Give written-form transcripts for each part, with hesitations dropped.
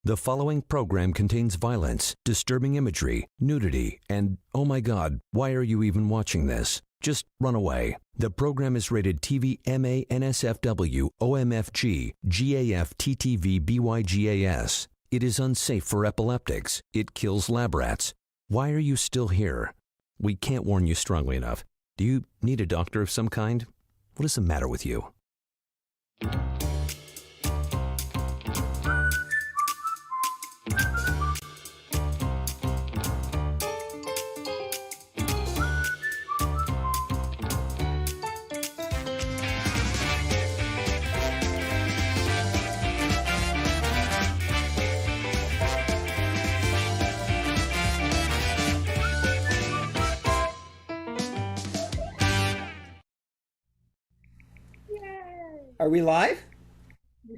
The following program contains violence, disturbing imagery, nudity, and, oh my God, why are you even watching this? Just run away. The program is rated TV MA NSFW OMFG GAF TTV BYGAS. It is unsafe for epileptics. It kills lab rats. Why are you still here? We can't warn you strongly enough. Do you need a doctor of some kind? What is the matter with you? Are we live?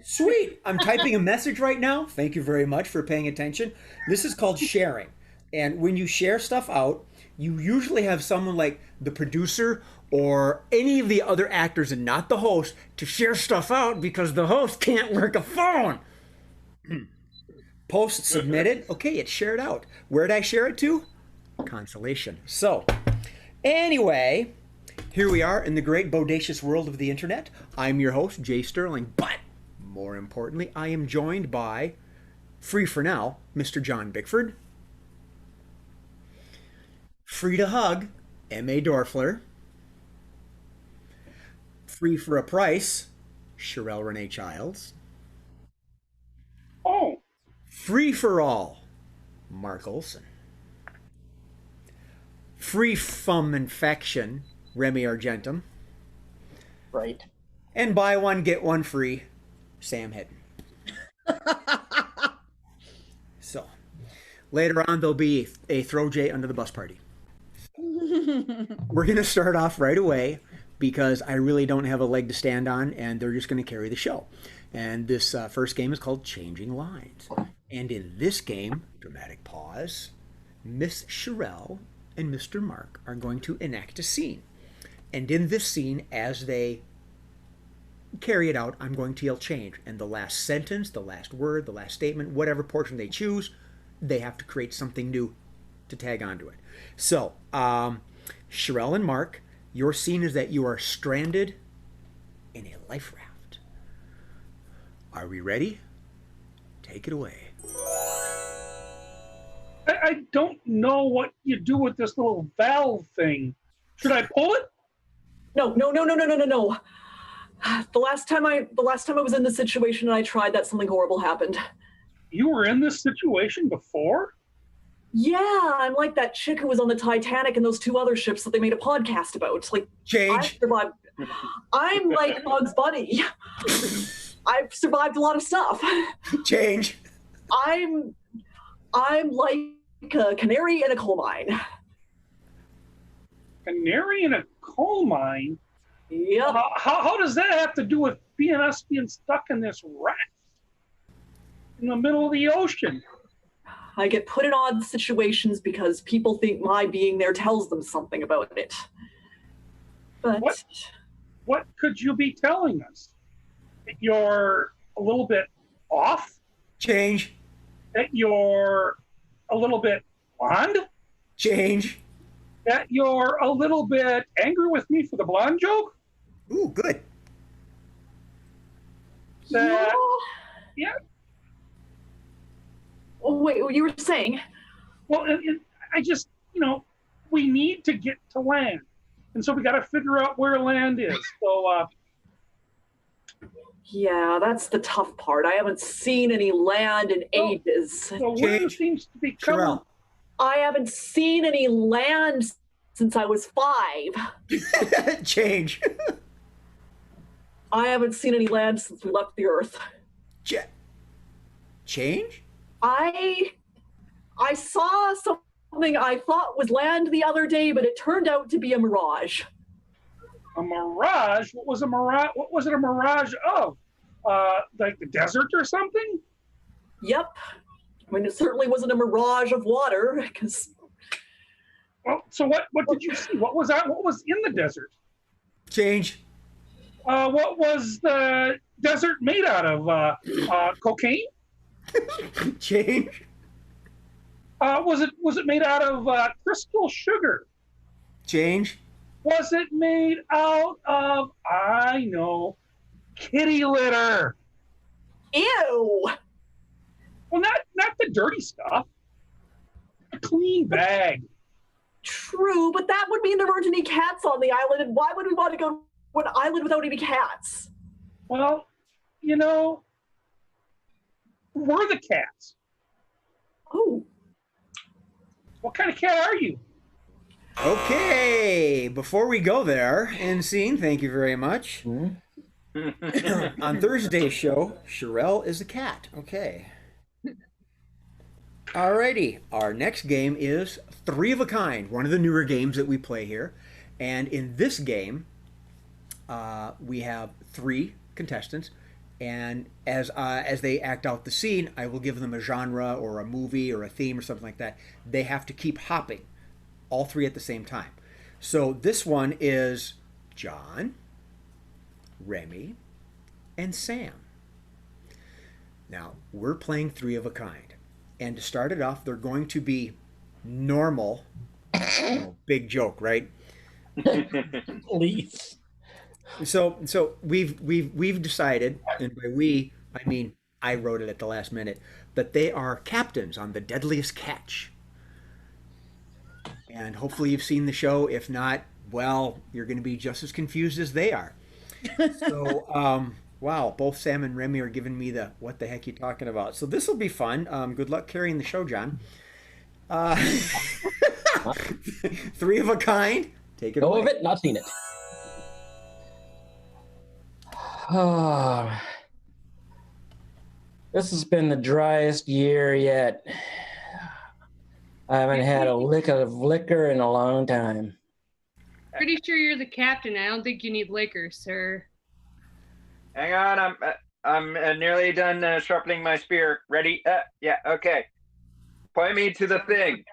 Sweet. I'm typing a message right now. Thank you very much for paying attention. This is called sharing. And when you share stuff out, you usually have someone like the producer or any of the other actors and not the host to share stuff out because the host can't work a phone. Post submitted. Okay, it's shared out. Where'd I share it to? Consolation. So, anyway, here we are in the great bodacious world of the internet. I'm your host, Jay Sterling, but more importantly, I am joined by, free for now, Mr. John Bickford. Free to hug, M.A. Dorfler. Free for a price, Sherelle Renee Childs. Oh. Free for all, Mark Olson. Free from infection, Remy Argentum. Right. And buy one, get one free, Sam Hidden. So, later on, there'll be a throw Jay under the bus party. We're going to start off right away because I really don't have a leg to stand on, and they're just going to carry the show. And this first game is called Changing Lines. And in this game, dramatic pause, Miss Sherelle and Mr. Mark are going to enact a scene. And in this scene, as they carry it out, I'm going to yell change. And the last sentence, the last word, the last statement, whatever portion they choose, they have to create something new to tag onto it. So, Sherelle and Mark, your scene is that you are stranded in a life raft. Are we ready? Take it away. I don't know what you do with this little valve thing. Should I pull it? No. The last time I was in this situation and I tried that, something horrible happened. You were in this situation before? Yeah, I'm like that chick who was on the Titanic and those two other ships that they made a podcast about. Like, Change. I'm like Bugs Bunny. I've survived a lot of stuff. Change. I'm like a canary in a coal mine. Canary in a coal mine? Yep. How does that have to do with us being stuck in this raft in the middle of the ocean? I get put in odd situations because people think my being there tells them something about it. But what could you be telling us? That you're a little bit off? Change. That you're a little bit blonde? Change. That you're a little bit angry with me for the blonde joke? Ooh, good. Yeah. Oh, wait, what you were saying? Well, I just, we need to get to land. And so we got to figure out where land is. So, yeah, that's the tough part. I haven't seen any land in ages. So where seems to be coming? I haven't seen any land since I was 5. Change. I haven't seen any land since we left the Earth. Change? I saw something I thought was land the other day, but it turned out to be a mirage. A mirage? What was a mirage? What was it a mirage of? Like the desert or something? Yep. I mean, it certainly wasn't a mirage of water, because... Well, so what did you see? What was that? What was in the desert? Change. What was the desert made out of? Cocaine? Change. Was it made out of crystal sugar? Change. Was it made out of, I know, kitty litter? Ew. Well, not the dirty stuff. A clean bag. True, but that would mean there weren't any cats on the island, and why would we want to go to an island without any cats? Well, you know, we're the cats. Oh. What kind of cat are you? Okay, before we go there, end scene, thank you very much. On Thursday's show, Sherelle is a cat. Okay. Alrighty, our next game is Three of a Kind, one of the newer games that we play here. And in this game, we have 3 contestants, and as they act out the scene, I will give them a genre or a movie or a theme or something like that. They have to keep hopping, all 3 at the same time. So this one is John, Remy, and Sam. Now, we're playing Three of a Kind. And to start it off, they're going to be normal. Oh, big joke, right? Please. So we've decided, and by we I mean I wrote it at the last minute, that they are captains on the Deadliest Catch. And hopefully you've seen the show. If not, well, you're going to be just as confused as they are. So, wow, both Sam and Remy are giving me the what the heck you talking about. So this will be fun. Good luck carrying the show, John. Three of a Kind. Take it away. Know of it, not seen it. Oh, this has been the driest year yet. I haven't had a lick of liquor in a long time. Pretty sure you're the captain. I don't think you need liquor, sir. Hang on, I'm nearly done sharpening my spear. Ready? Yeah, okay. Point me to the thing.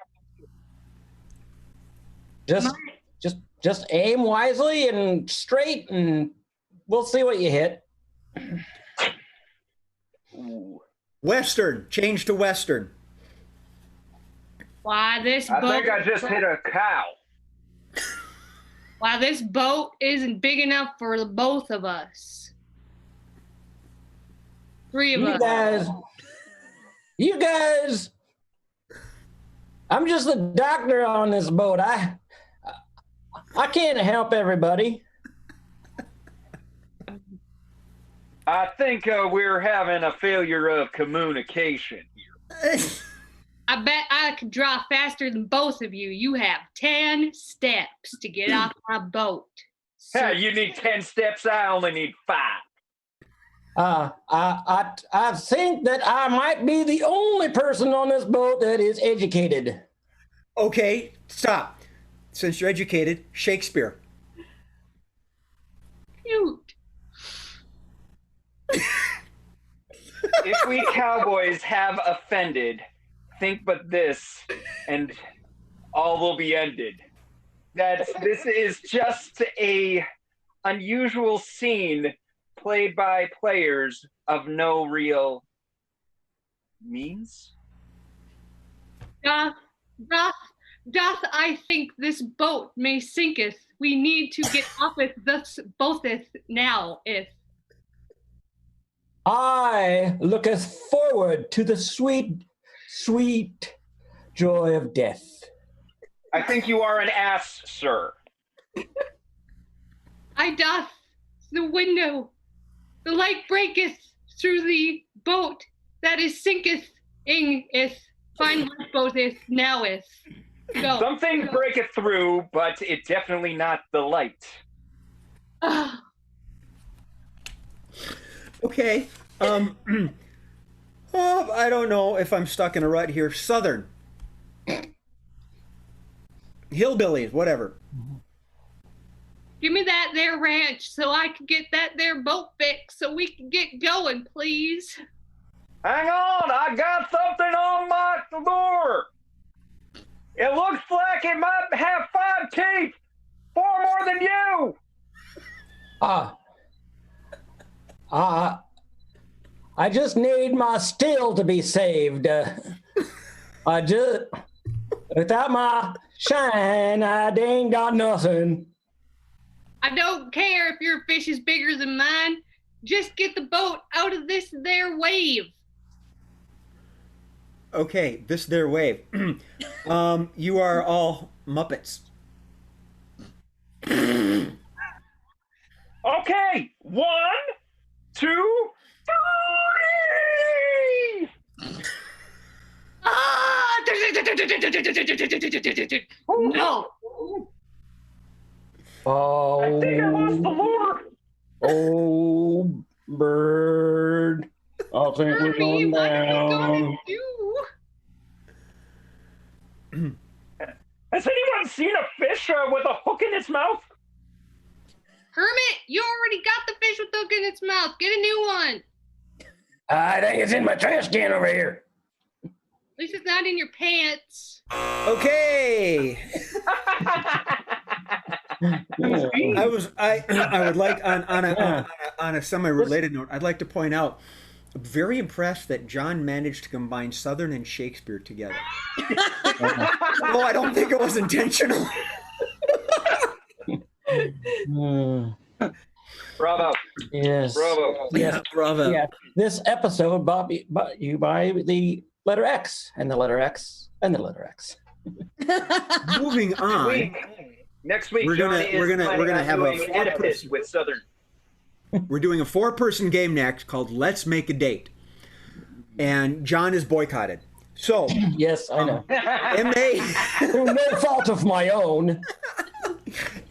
Just aim wisely and straight, and we'll see what you hit. Ooh. Western. Change to Western. Why this I boat? think I just hit a cow. Why this boat isn't big enough for the both of us. 3 of us. You guys. I'm just the doctor on this boat. I can't help everybody. I think we're having a failure of communication here. I bet I could draw faster than both of you. You have 10 steps to get off my boat. Hey, you need 10 steps. I only need 5. I think that I might be the only person on this boat that is educated. Okay, stop. Since you're educated, Shakespeare. Cute. If we cowboys have offended, think but this, and all will be ended. That this is just a unusual scene played by players of no real means. Doth I think this boat may sinketh. We need to get offeth thus botheth now, if. I looketh forward to the sweet, sweet joy of death. I think you are an ass, sir. I doth the window. The light breaketh through the boat that is sinketh ingeth. Find lifeboateth noweth. Go. Some things breaketh through, but it definitely not the light. Okay. Oh, I don't know if I'm stuck in a rut here. Southern. Hillbillies, whatever. Give me that there ranch so I can get that there boat fixed so we can get going, please. Hang on, I got something on my lure. It looks like it might have 5 teeth. 4 more than you. I just need my still to be saved. Without my shine, I ain't got nothing. I don't care if your fish is bigger than mine. Just get the boat out of this there wave. Okay, this there wave. You are all Muppets. Okay, 1, 2, 3. Ah! No. I think I lost the Oh, lure. oh, bird. I think we're Herbie, going what are you gonna down. do? Has anyone seen a fish with a hook in its mouth? Hermit, you already got the fish with the hook in its mouth. Get a new one. I think it's in my trash can over here. At least it's not in your pants. Okay. I would like on a semi-related note, I'd like to point out, I'm very impressed that John managed to combine Southern and Shakespeare together. No, I don't think it was intentional. Bravo. Yes. Bravo. Yeah, bravo. Yeah. This episode brought you by the letter X and the letter X and the letter X. Moving on. Next week, We're gonna- Johnny we're gonna- is we're gonna planning have on a doing four-person- Oedipus with Southern. We're doing a 4-person game next called Let's Make a Date. And John is boycotted. So, Yes, I know. MA Through no fault of my own.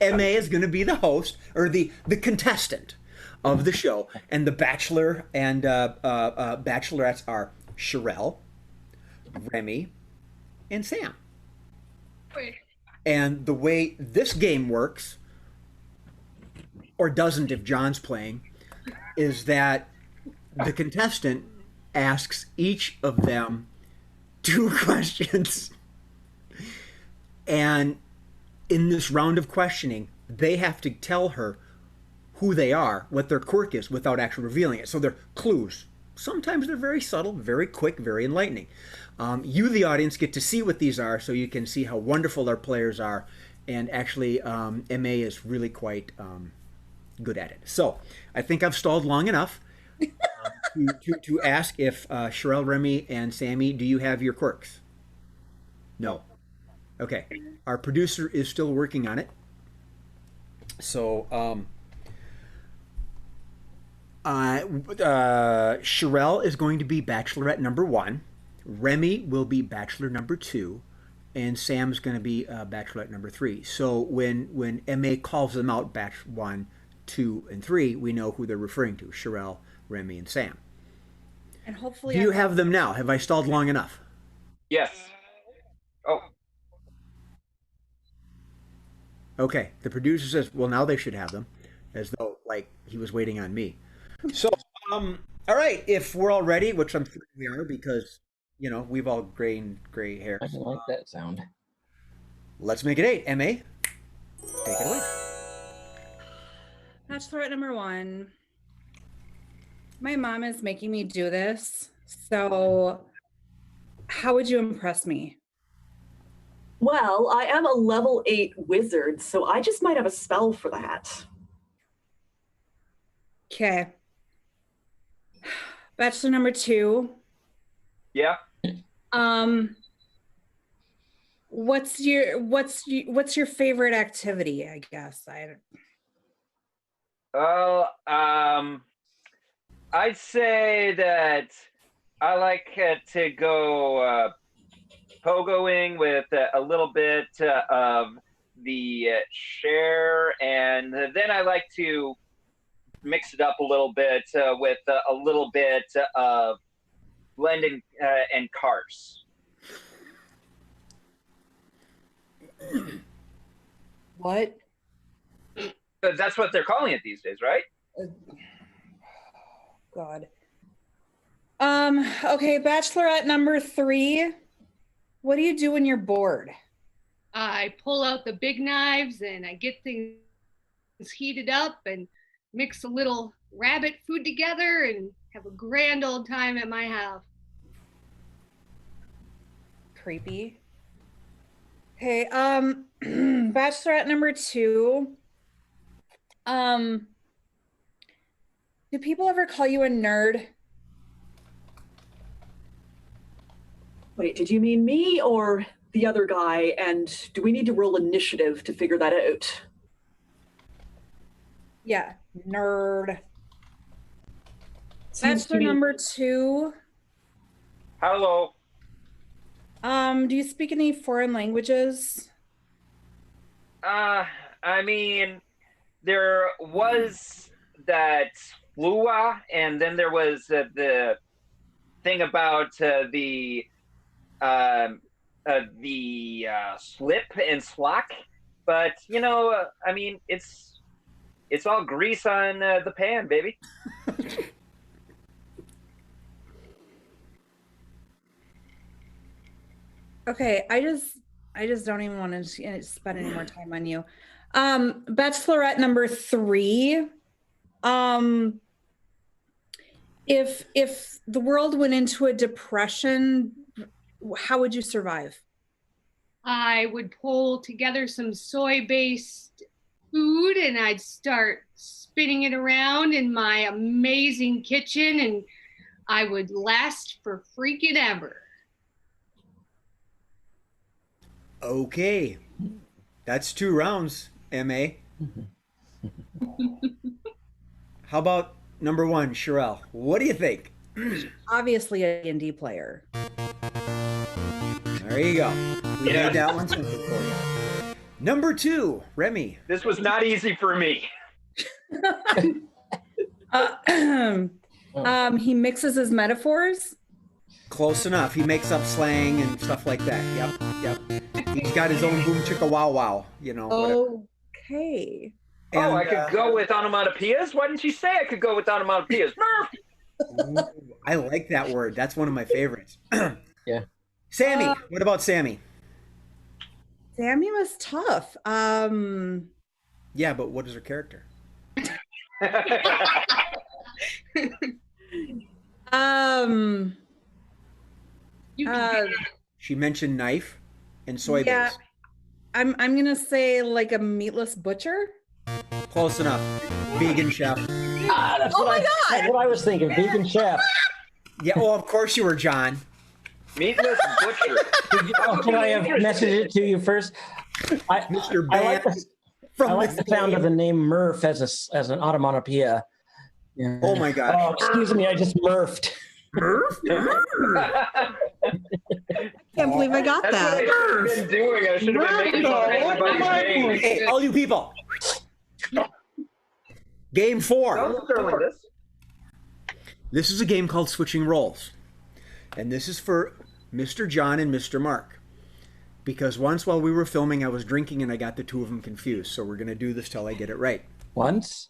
MA is going to be the host or the contestant of the show, and the bachelor and bachelorettes are Sherelle, Remy, and Sam. Wait. And the way this game works, or doesn't if John's playing, is that the contestant asks each of them 2 questions, and in this round of questioning, they have to tell her who they are, what their quirk is, without actually revealing it. So they're clues. Sometimes they're very subtle, very quick, very enlightening. You, the audience, get to see what these are, so you can see how wonderful our players are. And actually, MA is really quite good at it. So I think I've stalled long enough to ask if Sherelle, Remy, and Sammy, do you have your quirks? No. Okay. Our producer is still working on it. So, Sherelle is going to be Bachelorette number 1. Remy will be Bachelor number 2. And Sam's going to be Bachelorette number 3. So when MA calls them out, Batch 1, 2, and 3, we know who they're referring to: Sherelle, Remy, and Sam. And hopefully, Do you have them now? Have I stalled long enough? Yes. Oh, Okay. The producer says, well, now they should have them, as though, like, he was waiting on me. So, all right. If we're all ready, which I'm sure we are, because, you know, we've all gray hair. I don't like that sound. Let's make it 8. MA, take it away. Bachelorette number 1. My mom is making me do this. So, how would you impress me? Well, I am a level 8 wizard, so I just might have a spell for that. Okay. Bachelor number 2. yeah. What's your favorite activity? I guess Well, I'd say that I like to go pogoing with a little bit of the share, and then I like to mix it up a little bit with a little bit of blending and cars. what? That's what they're calling it these days, right? God. Okay, Bachelorette number 3. What do you do when you're bored? I pull out the big knives and I get things heated up and mix a little rabbit food together and have a grand old time at my house. Creepy. Okay, bachelorette number 2. Do people ever call you a nerd? Wait, did you mean me or the other guy? And do we need to roll initiative to figure that out? Yeah, nerd. Seems to Bachelor me- number 2. Hello. Do you speak any foreign languages? I mean, there was that flua, and then there was the thing about the slip and slack. But you know, I mean, it's all grease on the pan, baby. Okay, I just don't even want to spend any more time on you. Bachelorette number 3. If the world went into a depression, how would you survive? I would pull together some soy-based food and I'd start spinning it around in my amazing kitchen, and I would last for freaking ever. Okay. That's 2 rounds, MA. How about number 1, Sherelle? What do you think? Obviously a D&D player. There you go. We Yeah. made that one simple for you. Number 2, Remy. This was not easy for me. He mixes his metaphors. Close enough. He makes up slang and stuff like that. Yep. He's got his own boom chicka wow wow, you know. whatever. Okay. Oh, I And, could go with onomatopoeias? Why didn't you say I could go with onomatopoeias? Murph! Ooh, I like that word. That's one of my favorites. Yeah. Sammy. What about Sammy? Sammy was tough. Yeah, but what is her character? You uh, She mentioned knife and soybeans. yeah, I'm gonna say like a meatless butcher. Close enough. Vegan chef. That's That's what I was thinking. Vegan chef. Yeah, well, of course you were, John. Meatless butcher. Can I have messaged it to you first? Mr. I like Band the, from I like this the sound of the game. name Murph as an onomatopoeia. Yeah. Oh my gosh. Oh, excuse me, I just murphed. Murph? Can't believe I got That's what I should have been doing. I should have been making fun of everybody's names. Hey, all you people. Game 4. Don't start like this. This is a game called Switching Roles. And this is for Mr. John and Mr. Mark. Because once while we were filming, I was drinking and I got the 2 of them confused. So we're going to do this till I get it right. Once?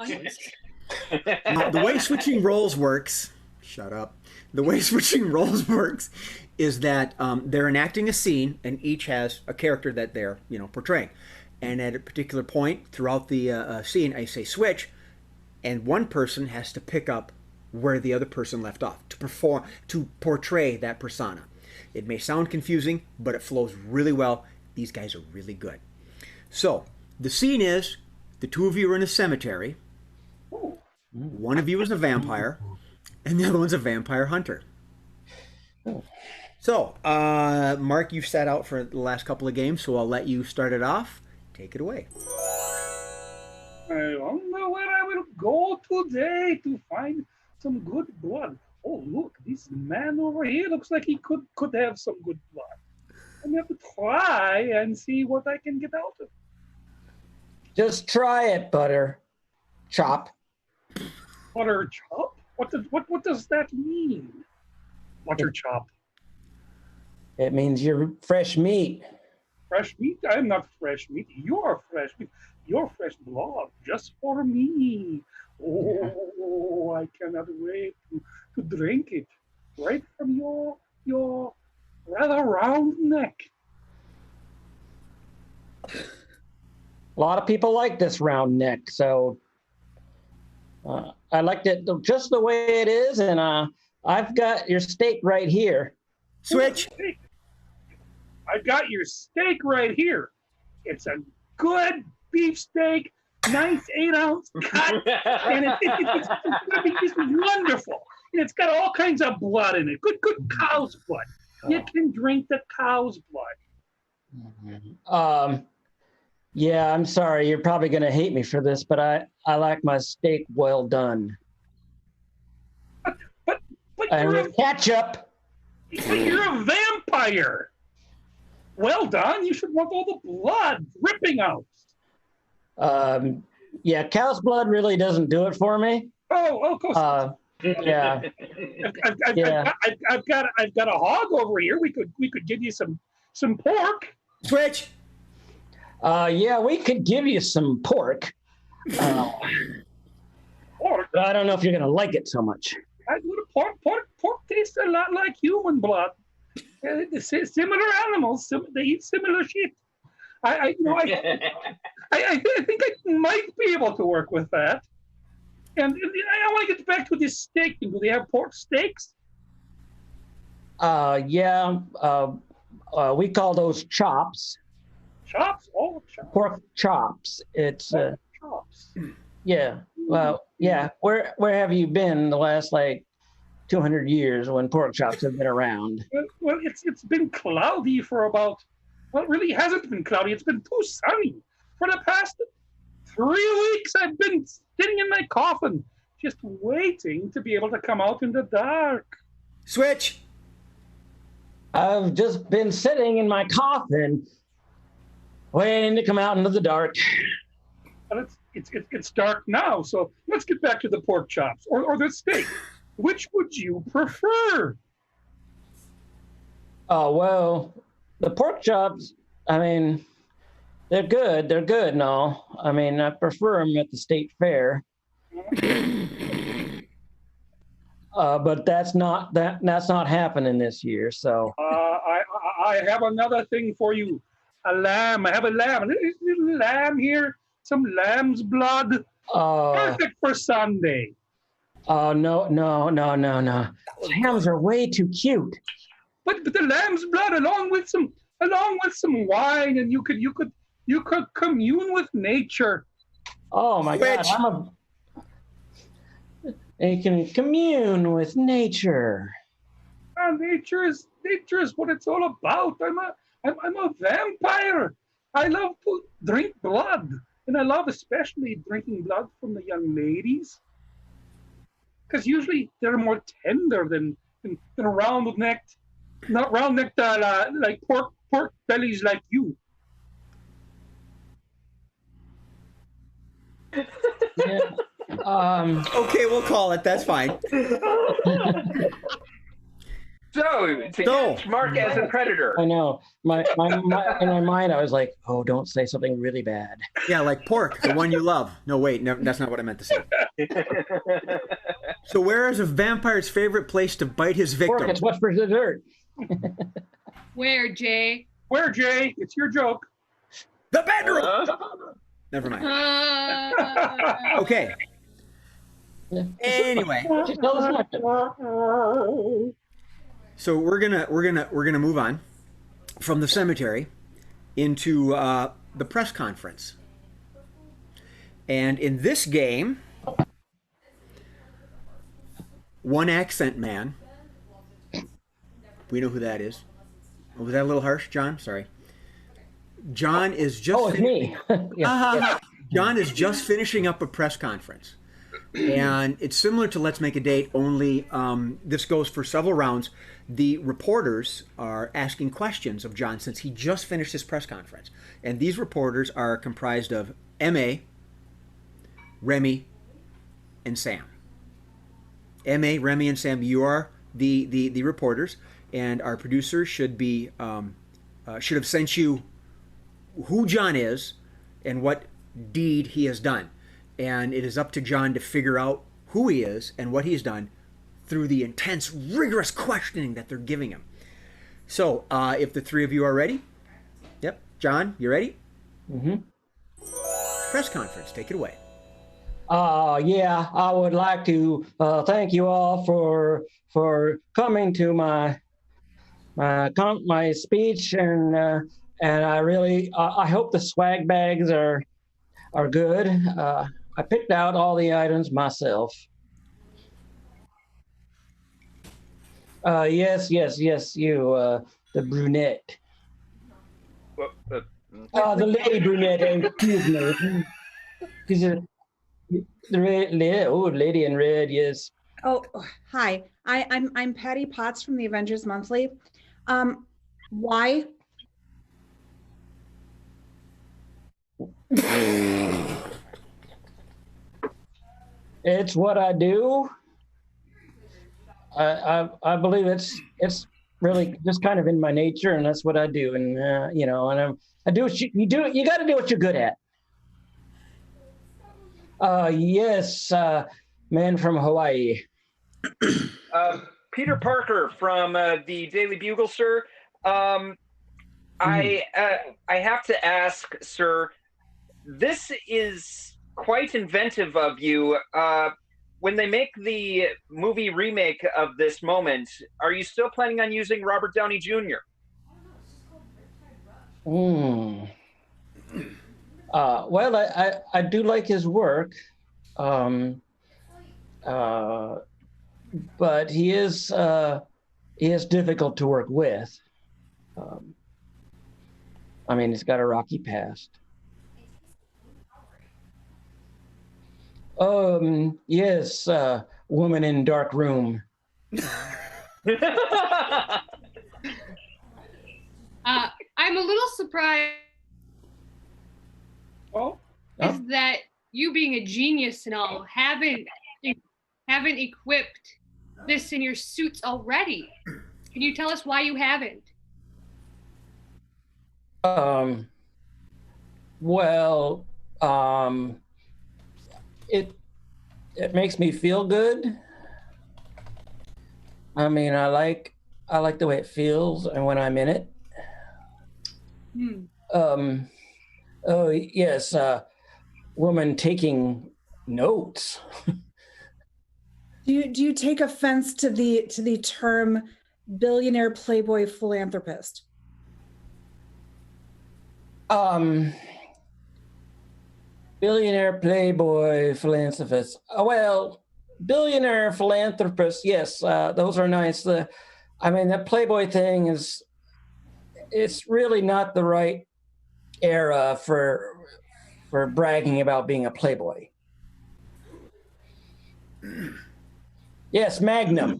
Now, the way Switching Roles works, shut up. The way Switching Roles works is that they're enacting a scene and each has a character that they're, portraying. And at a particular point throughout the scene, I say switch, and one person has to pick up where the other person left off to portray that persona. It may sound confusing, but it flows really well. These guys are really good. So the scene is the 2 of you are in a cemetery. One of you is a vampire, and the other one's a vampire hunter. So, Mark, you've sat out for the last couple of games, so I'll let you start it off. Take it away. I don't know where I will go today to find some good blood. Oh, look, this man over here looks like he could have some good blood. I'm going to have to try and see what I can get out of. Just try it, butter. Chop. Butter chop? What does that mean? Butter chop. It means you're fresh meat. Fresh meat? I'm not fresh meat. You're fresh meat. You're fresh blood just for me. Oh, I cannot wait to drink it right from your rather round neck. A lot of people like this round neck, so I liked it just the way it is, and I've got your steak right here. Switch. I've got your steak right here. It's a good beef steak, nice 8-ounce cut, and it's going to be just wonderful. And it's got all kinds of blood in it. Good cow's blood. You can drink the cow's blood. Yeah, I'm sorry. You're probably going to hate me for this, but I like my steak well done. But And with ketchup. you're a vampire. Well done. You should want all the blood dripping out. Yeah, cow's blood really doesn't do it for me. Oh, of course. Yeah. I've got a hog over here. We could give you some pork. Switch. Yeah, we could give you some pork. Pork. But I don't know if you're going to like it so much. Pork tastes a lot like human blood. Similar animals. They eat similar shit. I think I might be able to work with that. And I want to get back to this steak. Do they have pork steaks? Yeah. We call those chops. Chops? Oh, chops. Pork chops. It's chops. Yeah. Well, yeah. Where have you been the last 200 years when pork chops have been around? Well, it's been cloudy for about. Well, it really hasn't been cloudy. It's been too sunny for the past 3 weeks. I've been sitting in my coffin, just waiting to be able to come out in the dark. Switch. I've just been sitting in my coffin, waiting to come out into the dark. But it's dark now, so let's get back to the pork chops or the steak. Which would you prefer? Oh, well, the pork chops, I mean, they're good. They're good and all. I mean, I prefer them at the state fair. But that's not happening this year. So I have another thing for you. A lamb. I have a lamb. A little lamb here. Some lamb's blood. Perfect for Sunday. Oh no. Lambs are way too cute. But the lamb's blood, along with some wine, and you could commune with nature. Oh my God! You can commune with nature. Nature is what it's all about. I'm a vampire. I love to drink blood, and I love especially drinking blood from the young ladies, because usually they're more tender than round-necked, not round-necked like pork bellies like you. Yeah. Okay, we'll call it. That's fine. So, to catch Mark as a predator. I know. In my mind, I was like, "Oh, don't say something really bad." Yeah, like pork, the one you love. No, wait, no, that's not what I meant to say. So, where is a vampire's favorite place to bite his victim? Pork, it's what's for dessert. Where, Jay? Where, Jay? It's your joke. The bedroom. Never mind. Okay. Anyway, so we're gonna move on from the cemetery into the press conference, and in this game, one accent man. We know who that is. Oh, was that a little harsh, John? Sorry. John is just. Oh, it's me. Yeah. John is just finishing up a press conference. And it's similar to Let's Make a Date, only this goes for several rounds. The reporters are asking questions of John since he just finished his press conference. And these reporters are comprised of M.A., Remy, and Sam. M.A., Remy, and Sam, you are the reporters. And our producers should have sent you who John is and what deed he has done. And it is up to John to figure out who he is and what he's done through the intense, rigorous questioning that they're giving him. So, if the three of you are ready, yep, John, you ready? Mm-hmm. Press conference, take it away. Yeah, I would like to thank you all for coming to my speech, and I really I hope the swag bags are good. I picked out all the items myself. Yes, yes, yes, you, the brunette. The lady brunette, excuse me. She's the lady in red, yes. Oh, hi. I'm Patty Potts from the Avengers Monthly. Why? It's what I do. I believe it's really just kind of in my nature, and that's what I do. And you know, and I do what you do. You got to do what you're good at. Yes, man from Hawaii. Peter Parker from the Daily Bugle, sir. I have to ask, sir. This is quite inventive of you. When they make the movie remake of this moment, are you still planning on using Robert Downey Jr.? Well, I do like his work, but he is difficult to work with. I mean, he's got a rocky past. Yes, woman in dark room. I'm a little surprised is that you being a genius and all haven't equipped this in your suits already. Can you tell us why you haven't? Well, it makes me feel good. I mean, I like the way it feels and when I'm in it. Oh yes, woman taking notes. Do you take offense to the term billionaire playboy philanthropist? Billionaire playboy philanthropist. Well, billionaire philanthropist. Yes, those are nice. I mean, that playboy thing it's really not the right era for bragging about being a playboy. Yes, Magnum.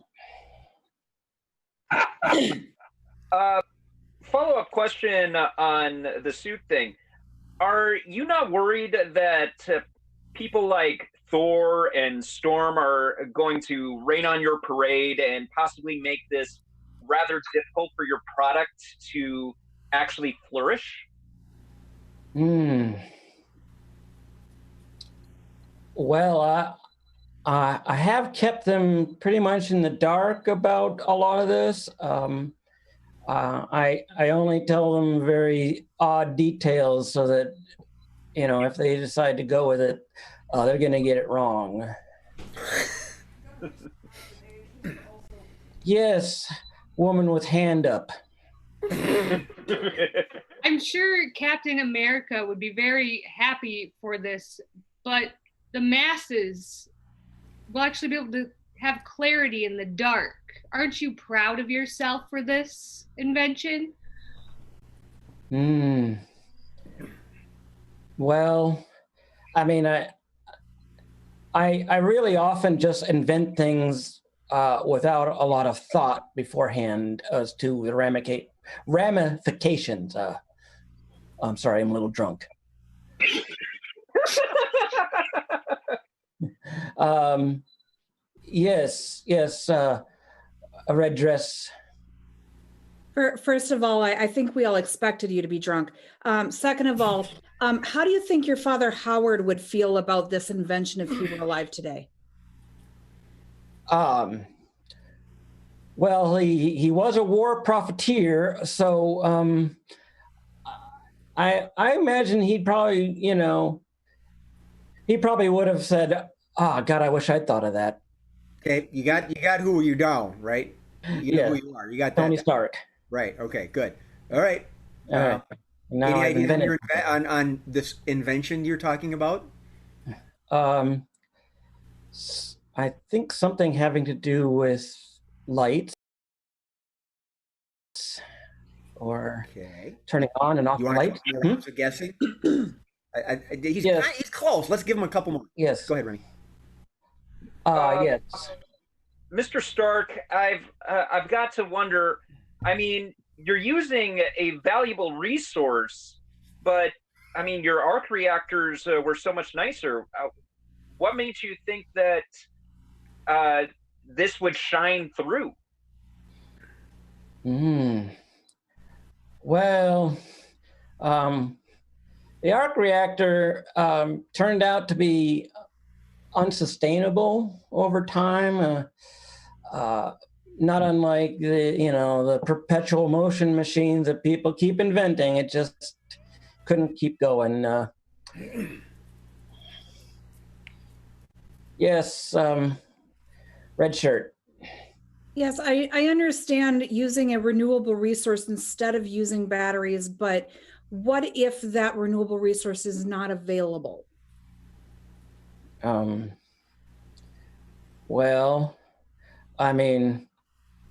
Follow-up question on the suit thing. Are you not worried that people like Thor and Storm are going to rain on your parade and possibly make this rather difficult for your product to actually flourish? Well, I have kept them pretty much in the dark about a lot of this. I only tell them very odd details so that, you know, if they decide to go with it, they're going to get it wrong. Yes, woman with hand up. I'm sure Captain America would be very happy for this, but the masses will actually be able to have clarity in the dark. Aren't you proud of yourself for this invention? Well, I mean, I really often just invent things without a lot of thought beforehand as to the ramifications. I'm sorry, I'm a little drunk. Yes, a red dress. First of all, I think we all expected you to be drunk. Second of all, how do you think your father Howard would feel about this invention if he were alive today? Well, he was a war profiteer, so I imagine he'd probably, you know, he probably would have said, "Oh God, I wish I'd thought of that." Okay, you got who you down, right? You know Yeah. who you are. You got that Tony down. Stark. Right. Okay. Good. All right. All right. Now Any I've ideas invented. on this invention you're talking about? I think something having to do with lights or Okay. turning on and off You the want light. to rounds of guessing? He's Yes. he's close. Let's give him a couple more. Yes. Go ahead, Remy. Yes. Mr. Stark, I've got to wonder. I mean, you're using a valuable resource, but I mean, your arc reactors were so much nicer. What made you think that this would shine through? Well, the arc reactor turned out to be unsustainable over time. Not unlike the perpetual motion machines that people keep inventing. It just couldn't keep going. Yes, red shirt. Yes, I understand using a renewable resource instead of using batteries, but what if that renewable resource is not available? Well, I mean,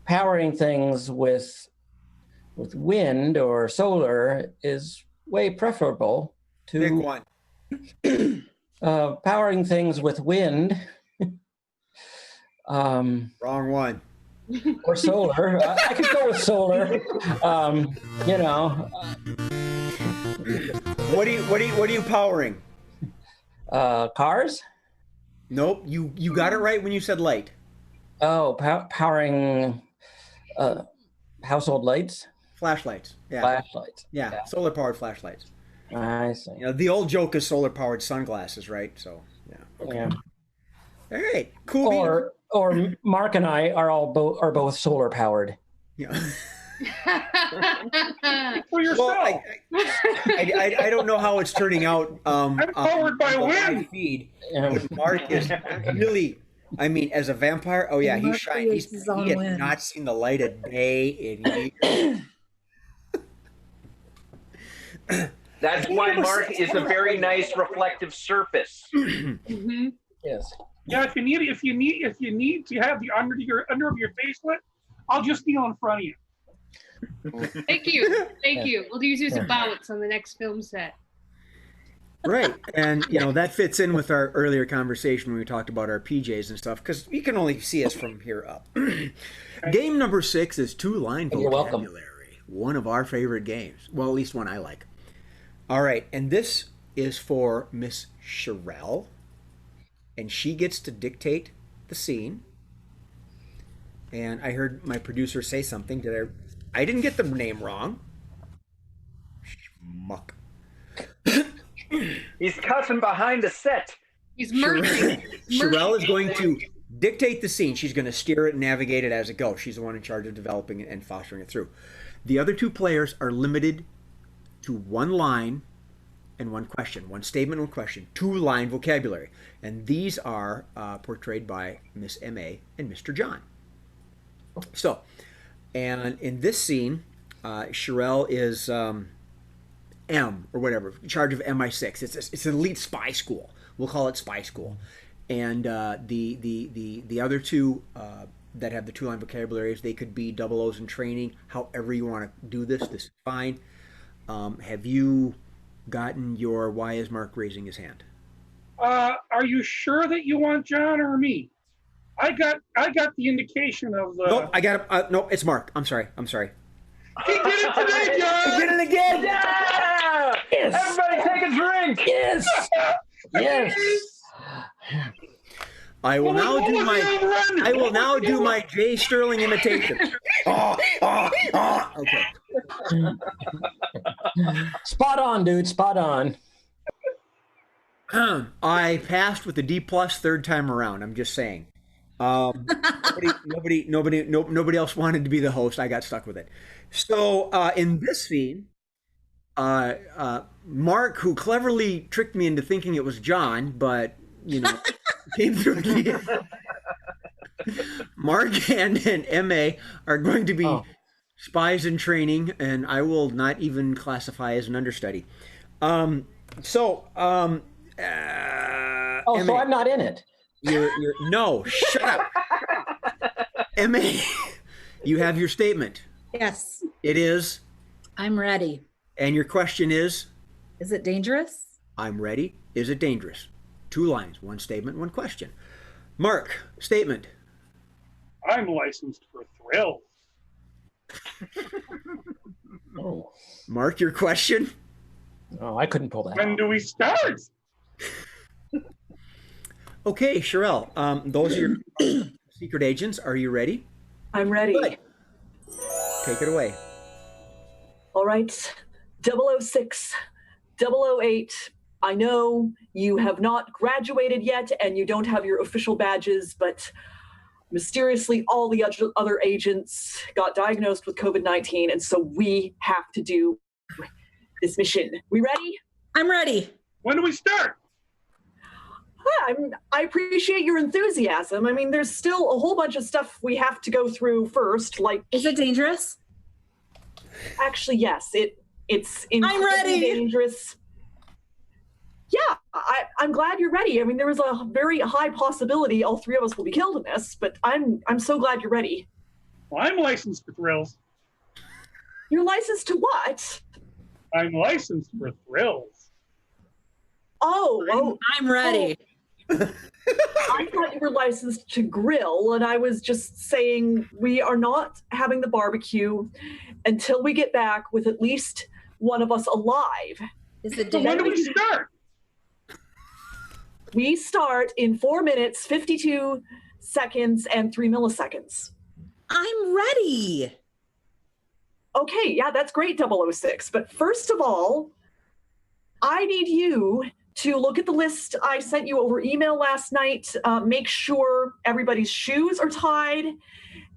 powering things with wind or solar is way preferable Pick to one. powering things with wind. Wrong one. Or solar. I could go with solar. What are you powering? Cars? Nope. You got it right when you said light. Oh, powering household lights? Flashlights. Yeah. Flashlights. Yeah. Solar powered flashlights. I see. The old joke is solar powered sunglasses, right? So yeah. Okay. Yeah. All right. Cool. Or Mark and I are both solar powered. Yeah. For yourself. Well, I don't know how it's turning out. I'm powered by wind. Feed. But Mark is really. I mean, as a vampire, oh yeah, he shines. He has not seen the light of day in years. That's why Mark is a very nice reflective surface. Mm-hmm. Yes. Yeah, if you need to have the under of your face lit, I'll just kneel in front of you. Thank you. We'll use as bouts on the next film set. Right, and that fits in with our earlier conversation when we talked about our PJs and stuff, because you can only see us from here up. Game number 6 is two-line vocabulary. You're welcome. One of our favorite games. Well, at least one I like. All right, and this is for Miss Sherelle, and she gets to dictate the scene. And I heard my producer say something. I didn't get the name wrong. Schmuck. He's cussing behind the set. He's merging. Sherelle is going to dictate the scene. She's going to steer it and navigate it as it goes. She's the one in charge of developing it and fostering it through. The other two players are limited to one line and one question. One statement, one question. Two-line vocabulary. And these are portrayed by Miss M.A. and Mr. John. So, and in this scene, Sherelle is M or whatever, in charge of MI6. It's an elite spy school. We'll call it spy school. And the other two that have the two-line vocabularies, they could be double O's in training. However you want to do this is fine. Have you gotten your why is Mark raising his hand? Are you sure that you want John or me? I got the indication of the. Nope, I got it. No, it's Mark. I'm sorry. He did it today, John. He did it again. Yeah! Yes. Everybody take a drink. Yes. Yes. I will now do my Jay Sterling imitation. Okay. Spot on, dude. Spot on. I passed with a D+ third time around. I'm just saying. Nobody else wanted to be the host. I got stuck with it. So in this scene, Mark, who cleverly tricked me into thinking it was John, but came through again. Mark and MA are going to be spies in training, and I will not even classify as an understudy. So MA, I'm not in it. No, shut up. MA, you have your statement. Yes. It is. I'm ready. And your question is? Is it dangerous? I'm ready. Is it dangerous? 2 lines, 1 statement, 1 question. Mark, statement. I'm licensed for thrills. Oh. Mark, your question? Oh, I couldn't pull that When off. do we start? Okay, Sherelle, those are your secret agents. Are you ready? I'm ready. Good. Take it away. All right. 006, 008. I know you have not graduated yet and you don't have your official badges, but mysteriously all the other agents got diagnosed with COVID-19, and so we have to do this mission. We ready? I'm ready. When do we start? I appreciate your enthusiasm. I mean, there's still a whole bunch of stuff we have to go through first. Like, Is it dangerous? actually, yes, it's incredibly ready. dangerous. Yeah, I'm glad you're ready. I mean, there is a very high possibility all 3 of us will be killed in this, but I'm so glad you're ready. Well, I'm licensed for thrills. You're licensed to what? I'm licensed for thrills. Oh, I'm ready. I thought you were licensed to grill, and I was just saying we are not having the barbecue until we get back with at least one of us alive. Is it So when do dangerous? we start? We start in 4 minutes, 52 seconds, and 3 milliseconds. I'm ready. Okay, yeah, that's great, 006. But first of all, I need you to look at the list I sent you over email last night. Make sure everybody's shoes are tied.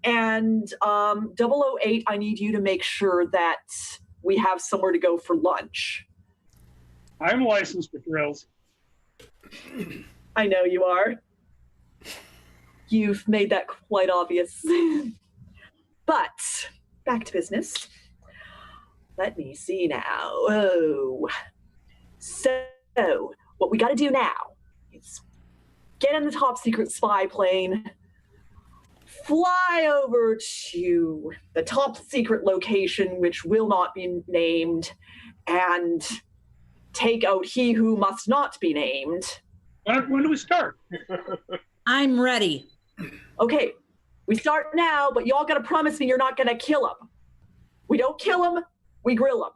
And 008, I need you to make sure that we have somewhere to go for lunch. I'm licensed for thrills. I know you are. You've made that quite obvious. But back to business. Let me see now. Oh. So, what we got to do now is get in the top secret spy plane, fly over to the top secret location, which will not be named, and take out he who must not be named. When do we start? I'm ready. Okay, we start now, but y'all got to promise me you're not going to kill him. We don't kill him, we grill him.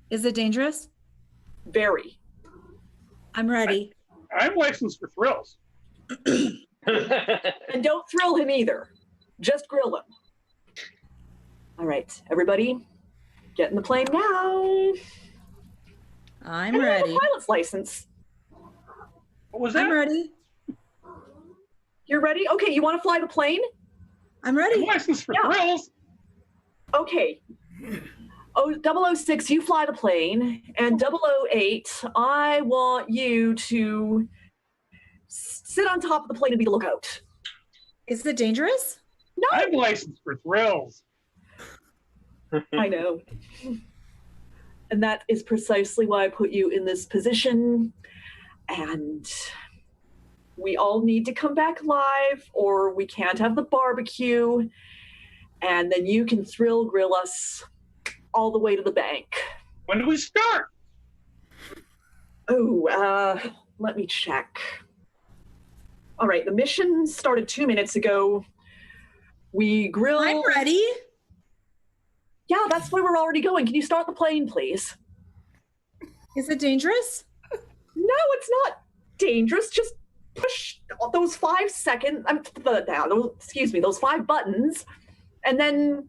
Is it dangerous? Very. I'm ready. I'm licensed for thrills. And don't thrill him either. Just grill him. All right, everybody, get in the plane now. I'm And I have ready. a pilot's license. What was that? I'm ready. You're ready? Okay, you want to fly the plane? I'm I'm ready. licensed for Yeah. thrills. Okay. Oh, 006, you fly the plane. And 008, I want you to sit on top of the plane and be the lookout. Is it dangerous? No, I'm licensed for thrills. I know. And that is precisely why I put you in this position. And we all need to come back live, or we can't have the barbecue. And then you can thrill grill us all the way to the bank. When do we start? Oh, let me check. All right, the mission started 2 minutes ago. We grill. I'm ready. Yeah, that's where we're already going. Can you start the plane, please? Is it dangerous? No, it's not dangerous. Just push those 5 seconds. Those 5 buttons, and then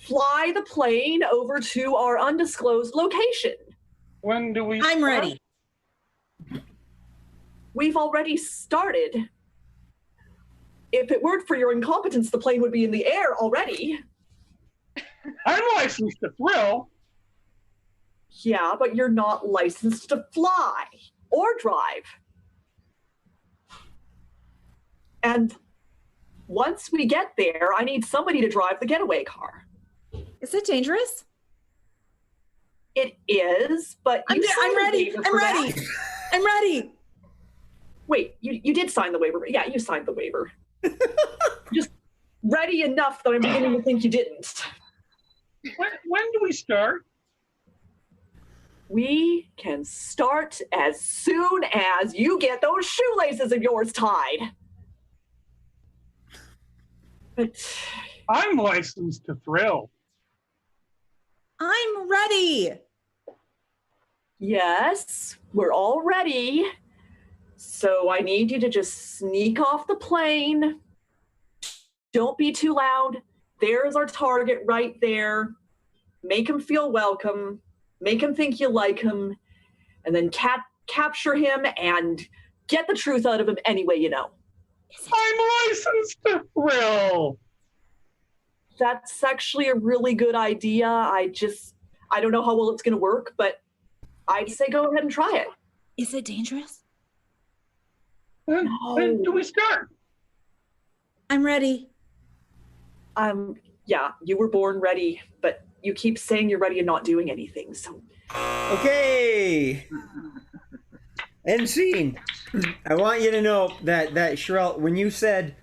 fly the plane over to our undisclosed location. When do we I'm start? ready. We've already started. If it weren't for your incompetence, the plane would be in the air already. I'm licensed to thrill. Yeah, but you're not licensed to fly or drive. And once we get there, I need somebody to drive the getaway car. Is it dangerous? It is, but I'm ready. I'm ready. I'm ready. Wait, you did sign the waiver. Yeah, you signed the waiver. Just ready enough that I'm beginning to think you didn't. When do we start? We can start as soon as you get those shoelaces of yours tied. But I'm licensed to thrill. I'm ready. yes, we're all ready. So I need you to just sneak off the plane. Don't be too loud. There's our target right there. Make him feel welcome. Make him think you like him. And then capture him and get the truth out of him any way you know. I'm licensed to thrill. That's actually a really good idea. I don't know how well it's going to work, but I'd say go ahead and try it. Is it dangerous? When do we start? I'm ready. Yeah, you were born ready, but you keep saying you're ready and not doing anything. So Okay. End scene. I want you to know that Sherelle, when you said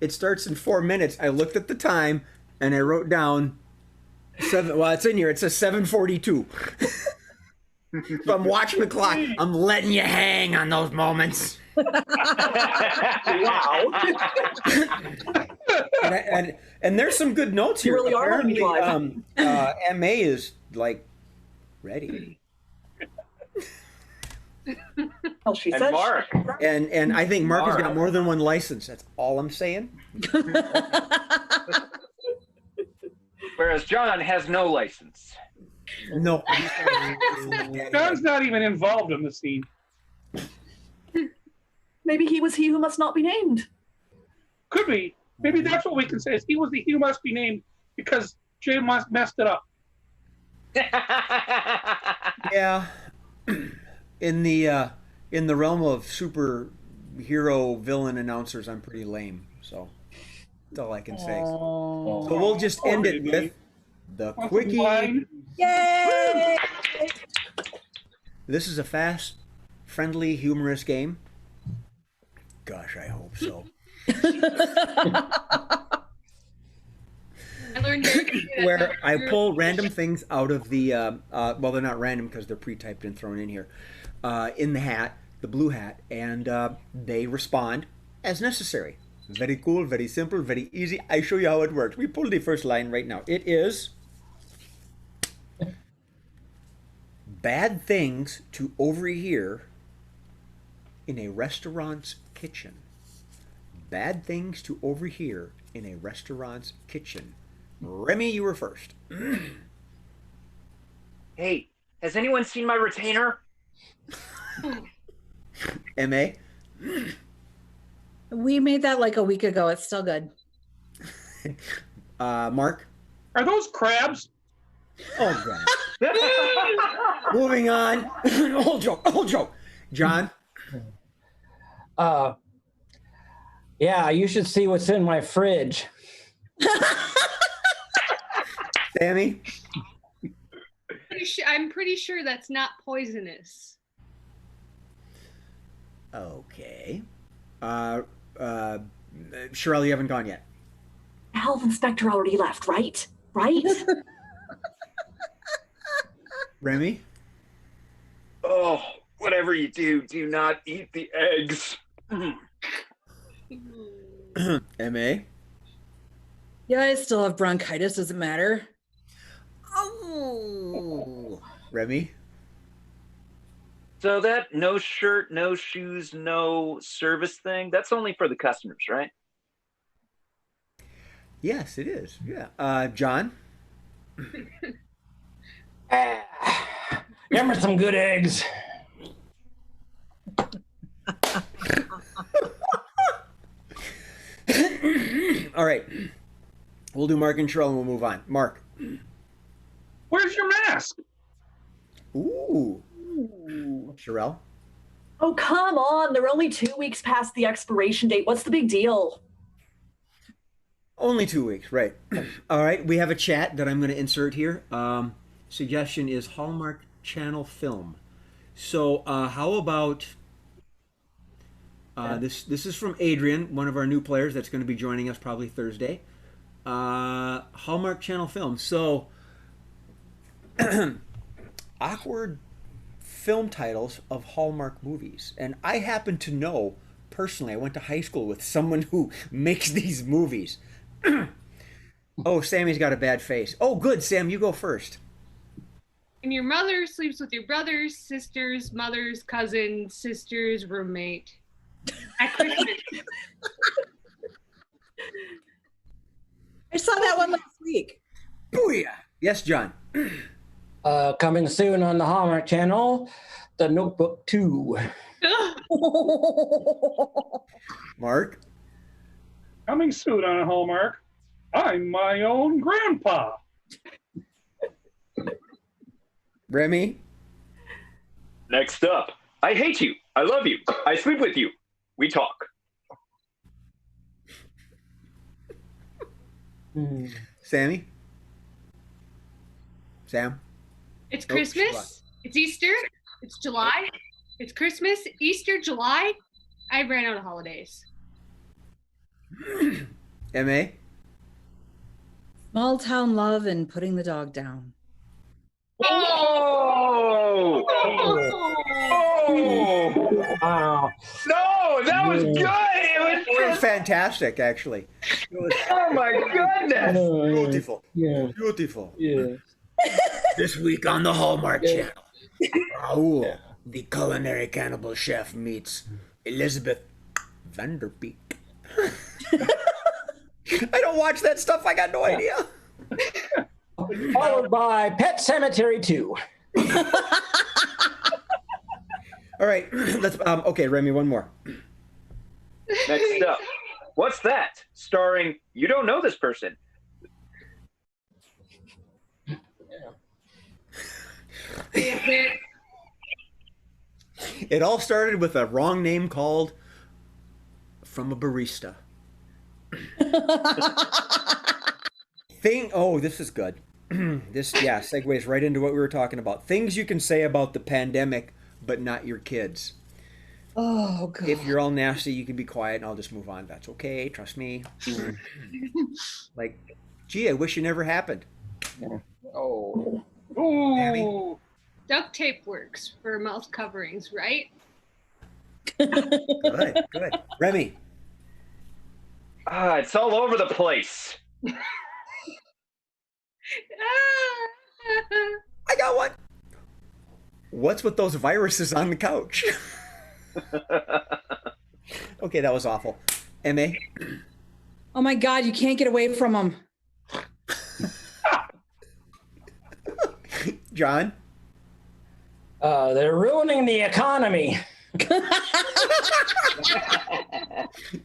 it starts in 4 minutes, I looked at the time and I wrote down it's in here. It says 7:42. So I'm watching the clock. I'm letting you hang on those moments. wow. and there's some good notes You here. really are letting me Apparently, MA is like ready. Well, she And said Mark. And I think Mark has got more than one license. That's all I'm saying. Whereas John has no license. No. John's not even involved in the scene. maybe he was he who must not be named. Could be. Maybe that's what we can say. Is he was the he who must be named because Jay messed it up. Yeah. In the realm of superhero villain announcers, I'm pretty lame. So that's all I can say. So we'll just end it with the quickie. Yay! This is a fast, friendly, humorous game. Gosh, I hope so. I learned very quickly that Where that's I true. pull random things out of the well, they're not random because they're pre-typed and thrown in here, in the hat, the blue hat, and they respond as necessary. Very cool, very simple, very easy. I show you how it works. We pull the first line right now. It is bad things to overhear in a restaurant's kitchen. Bad things to overhear in a restaurant's kitchen. Remy, you were first. Hey, has anyone seen my retainer? M.A.? We made that like a week ago. It's still good. Mark? Are those crabs? Oh, God. Moving on. Old joke. John? Yeah, you should see what's in my fridge. Sammy? I'm pretty sure that's not poisonous. Okay. Sherelle, you haven't gone yet. The health inspector already left, right? Right? Remy? Oh, whatever you do, do not eat the eggs. M.A.? Yeah, I still have bronchitis. Does it matter? Oh. Remy? So that no shirt, no shoes, no service thing, that's only for the customers, right? Yes, it is. Yeah. John? Give me some good eggs. All right. We'll do Mark and Sherelle and we'll move on. Mark? Where's your mask? Ooh. Sherelle? Oh, come on. They're only 2 weeks past the expiration date. What's the big deal? Only 2 weeks, right. All right, we have a chat that I'm going to insert here. Suggestion is Hallmark Channel film. So how about this is from Adrian, one of our new players that's going to be joining us probably Thursday. Hallmark Channel film. So awkward film titles of Hallmark movies. And I happen to know personally, I went to high school with someone who makes these movies. Oh, Sammy's got a bad face. Oh, good, Sam, you go first. And your mother sleeps with your brothers, sisters, mothers, cousins, sisters, roommate. At Christmas. I saw that one last week. Booyah! Yes, John. Coming soon on the Hallmark Channel, The Notebook 2. Mark? Coming soon on Hallmark, I'm my own grandpa. Remy? Next up, I hate you. I love you. I sleep with you. We talk. Sammy? Sam? It's Nope, Christmas. July. It's Easter. It's July. It's Christmas, Easter, July. I ran out of holidays. M.A.? Small town love and putting the dog down. Oh! Oh! Wow. No, that was good. It was fantastic, actually. It was Oh my goodness. beautiful. Yeah. Beautiful. Yeah. This week on the Hallmark Channel, Raoul, the culinary cannibal chef, meets Elizabeth Vanderbeek. I don't watch that stuff. I got no idea. Followed by Pet Cemetery 2. All right, let's. Okay, Remy, one more. Next up, what's that? Starring you don't know this person. It all started with a wrong name called From a Barista. Oh, this is good. This segues right into what we were talking about. Things you can say about the pandemic, but not your kids. Oh, God. If you're all nasty, you can be quiet and I'll just move on. That's okay. Trust me. Like, gee, I wish it never happened. Oh. Ooh. Duct tape works for mouth coverings, right? Good, good. Remy. It's all over the place. I got one. What's with those viruses on the couch? Okay, that was awful. M.A.? Oh, my God, you can't get away from them. John? They're ruining the economy.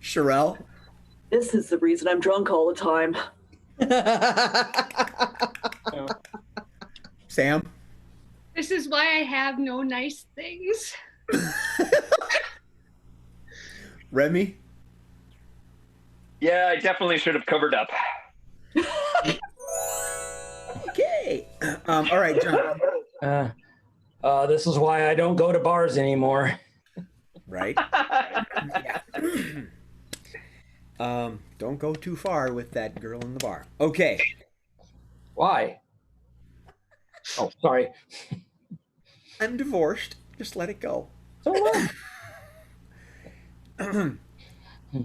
Sherelle? This is the reason I'm drunk all the time. Sam? This is why I have no nice things. Remy? Yeah, I definitely should have covered up. Okay. All right, John. This is why I don't go to bars anymore. Right? Yeah. Don't go too far with that girl in the bar. Okay. Why? Oh, sorry. I'm divorced. Just let it go. So what?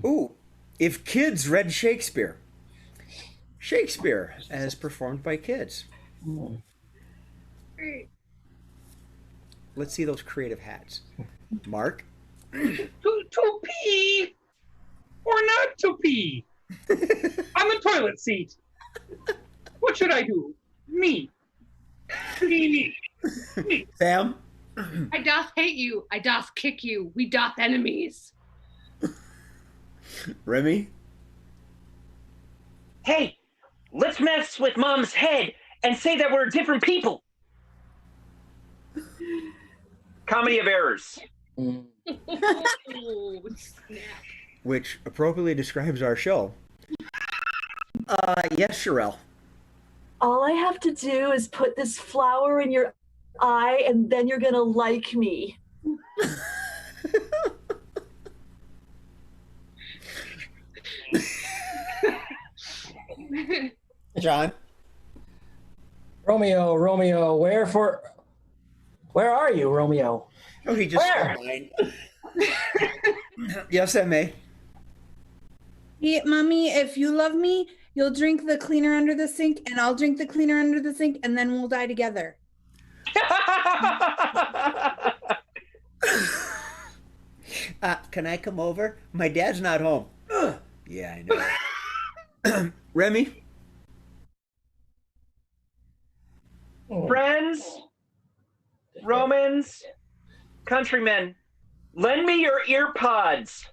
Ooh, if kids read Shakespeare. Shakespeare as performed by kids. Great. Let's see those creative hats. Mark? To pee or not to pee? On the toilet seat. What should I do? Me. Me. Sam? I doth hate you. I doth kick you. We doth enemies. Remy? Hey, let's mess with Mom's head and say that we're different people. Comedy of errors. Mm. Oh, snap. which appropriately describes our show. Yes, Sherelle. All I have to do is put this flower in your eye, and then you're gonna like me. John. Romeo, where are you, Romeo? Oh, he just Where? stole mine. Yes, M.A. Hey, Mommy, if you love me, you'll drink the cleaner under the sink, and I'll drink the cleaner under the sink, and then we'll die together. Can I come over? My dad's not home. Ugh. Yeah, I know. Remy? Friends, Romans, countrymen, lend me your ear pods.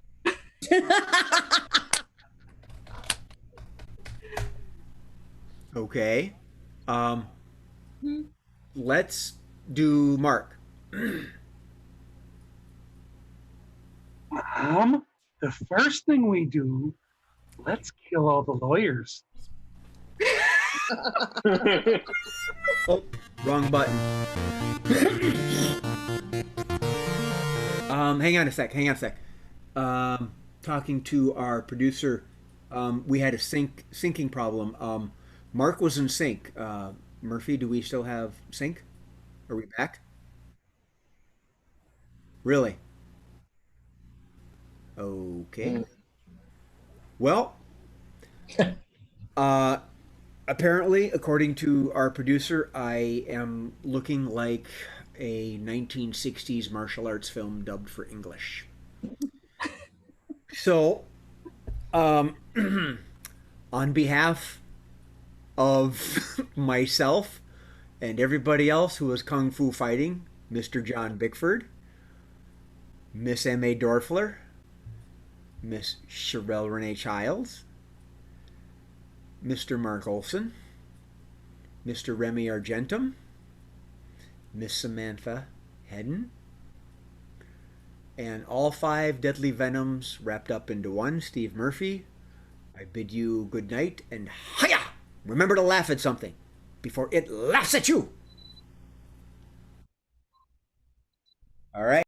Okay. Let's do Mark. Mom, the first thing we do, let's kill all the lawyers. Oh, wrong button. Hang on a sec. Talking to our producer, we had a syncing problem. Mark was in sync. Murphy, do we still have sync? Are we back? Really? Okay. Well, apparently, according to our producer, I am looking like a 1960s martial arts film dubbed for English. So, on behalf of myself and everybody else who was kung fu fighting, Mr. John Bickford, Miss M.A. Dorfler, Miss Sherelle Renee Childs, Mr. Mark Olson, Mr. Remy Argentum, Miss Samantha Hedden, and all 5 deadly venoms wrapped up into one, Steve Murphy. I bid you good night and hiya! Remember to laugh at something before it laughs at you. All right.